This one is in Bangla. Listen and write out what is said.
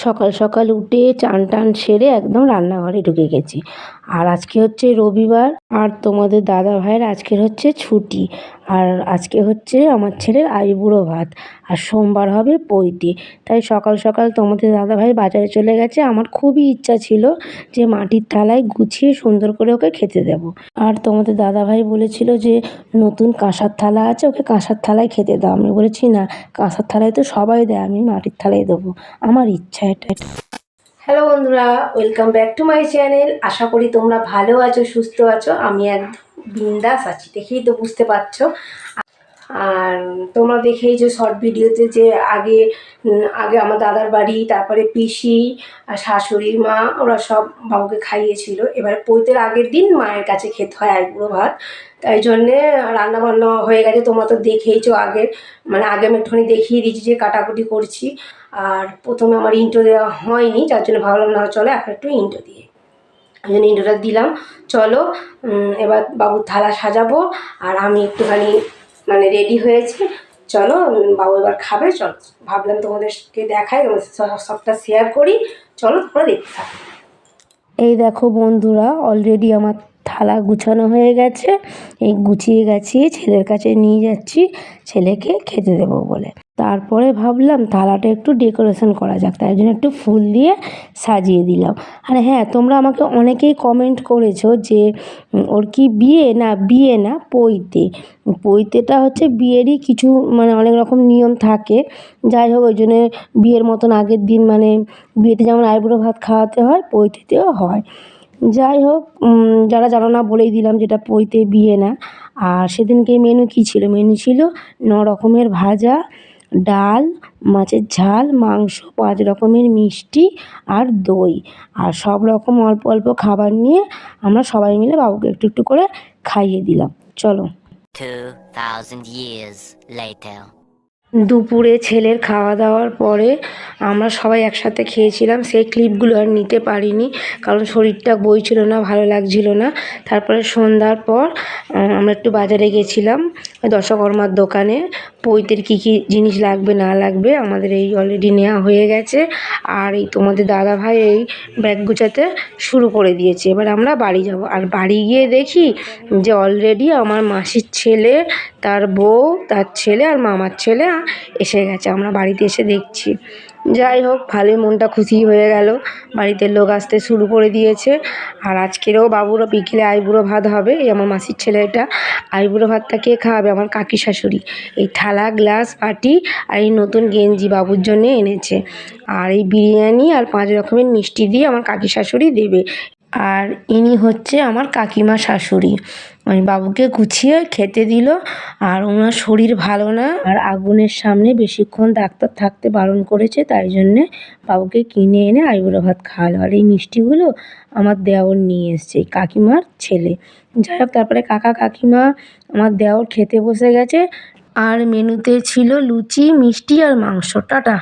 সকাল সকাল উঠে চান টান সেরে একদম রান্নাঘরে ঢুকে গেছি। আর আজকে হচ্ছে রবিবার, আর তোমাদের দাদা ভাইয়ের আজকের হচ্ছে ছুটি। আর আজকে হচ্ছে আমার ছেলের আইবুড়ো ভাত, আর সোমবার হবে পৈতে। তাই সকাল সকাল তোমাদের দাদা ভাই বাজারে চলে গেছে। আমার খুবই ইচ্ছা ছিল যে মাটির থালায় গুছিয়ে সুন্দর করে ওকে খেতে দেব। আর তোমাদের দাদা ভাই বলেছিল যে নতুন কাঁসার থালা আছে, ওকে কাঁসার থালায় খেতে দাও। আমি বলেছি না, কাঁসার থালায় তো সবাই দেয়, আমি মাটির থালায় দেবো, আমার ইচ্ছা এটা। হ্যালো বন্ধুরা, welcome back to my channel. আশা করি তোমরা ভালো আছো, সুস্থ আছো। আমি একদম বিন্দাস আছি, দেখেই তো বুঝতে পারছো। আর তোমরা দেখেই যে শর্ট ভিডিওতে যে আগে আগে আমার দাদার বাড়ি, তারপরে পিসি আর শাশুড়ি মা, ওরা সব বাবুকে খাইয়েছিল। এবারে পৈতের আগের দিন মায়ের কাছে খেতে হয় আইবুড়ো ভাত। তাই জন্যে রান্না বান্না হয়ে গেছে, তোমরা তো দেখেইছো। আগে আগে আমি একটুখানি দেখিয়ে দিয়েছি যে কাটাকুটি করছি। আর প্রথমে আমার ইন্ট্রো দেওয়া হয়নি, যার জন্য ভাবলাম না চলো এখন একটু ইন্ট্রো দিয়ে, ওই জন্য ইন্ট্রোটা দিলাম। চলো এবার বাবুর থালা সাজাবো, আর আমি একটুখানি রেডি হয়েছি। চলো বাবু এবার খাবে, চলো ভাবলাম তোমাদেরকে দেখাই, তোমাদের সবটা শেয়ার করি। চলো তোমরা দেখতে থাকো। এই দেখো বন্ধুরা, অলরেডি আমার থালা গুছানো হয়ে গেছে। এই গুছিয়ে গেছি, ছেলের কাছে নিয়ে যাচ্ছি ছেলেকে খেতে দেবো বলে। তারপরে ভাবলাম থালাটা একটু ডেকোরেশন করা যাক, তাই জন্য একটু ফুল দিয়ে সাজিয়ে দিলাম। আর হ্যাঁ, তোমরা আমাকে অনেকেই কমেন্ট করেছো যে ওর কি বিয়ে না পৈতে। পৈতেটা হচ্ছে বিয়েরই কিছু অনেক রকম নিয়ম থাকে। যাই হোক, ওই জন্যে বিয়ের মতন আগের দিন বিয়েতে যেমন আইবুড়ো ভাত খাওয়াতে হয়, পৈতেতেও হয়। যাই হোক, যারা জানো না বলেই দিলাম যেটা পৈতে, বিয়ে না। আর সেদিনকে মেনু কী ছিল? মেনু ছিল 9 রকমের ভাজা, ডাল, মাছের ঝাল, মাংস, 5 রকমের মিষ্টি আর দই। আর সব রকম অল্প অল্প খাবার নিয়ে আমরা সবাই মিলে বাবুকে একটু একটু করে খাইয়ে দিলাম। চলো। 2000 years later. দুপুরে ছেলের খাওয়া দাওয়ার পরে আমরা সবাই একসাথে খেয়েছিলাম। সেই ক্লিপগুলো আর নিতে পারিনি, কারণ শরীরটা বইছিল না, ভালো লাগছিল না। তারপরে সন্ধ্যার পর আমরা একটু বাজারে গেছিলাম, দশকর্মার দোকানে। পৈতের কী কী জিনিস লাগবে না লাগবে আমাদের এই অলরেডি নেওয়া হয়ে গেছে। আর এই তোমাদের দাদাভাই এই ব্যাগ গুছাতে শুরু করে দিয়েছে। এবার আমরা বাড়ি যাব। আর বাড়ি গিয়ে দেখি যে অলরেডি আমার মাসির ছেলে, তার বউ, তার ছেলে আর মামার ছেলে এসে গেছে। আমরা বাড়িতে এসে দেখছি। যাই হোক, ভালোই মনটা খুশি হয়ে গেল, বাড়িতে লোক আসতে শুরু করে দিয়েছে। আর আজকেরও বাবুরও বিকেলে আইবুড়ো ভাত হবে। এই আমার মাসির ছেলেটা, আইবুড়ো ভাতটা কে খাওয়াবে? আমার কাকি শাশুড়ি। এই থালা, গ্লাস, বাটি আর এই নতুন গেঞ্জি বাবুর জন্যে এনেছে। আর এই বিরিয়ানি আর 5 রকমের মিষ্টি দিয়ে আমার কাকি শাশুড়ি দেবে। আর ইনি হচ্ছে আমার কাকিমা শাশুড়ি। ওই বাবুকে গুছিয়ে খেতে দিল। আর ওনার শরীর ভালো না, আর আগুনের সামনে বেশিক্ষণ ডাক্তার থাকতে বারণ করেছে, তাই জন্যে বাবুকে কিনে এনে আইবুড়ো ভাত খাওয়ালো। আর এই মিষ্টিগুলো আমার দেওর নিয়ে এসছে, কাকিমার ছেলে। যাই হোক, তারপরে কাকা কাকিমা, আমার দেওর খেতে বসে গেছে। আর মেনুতে ছিল লুচি, মিষ্টি আর মাংস। টাটা।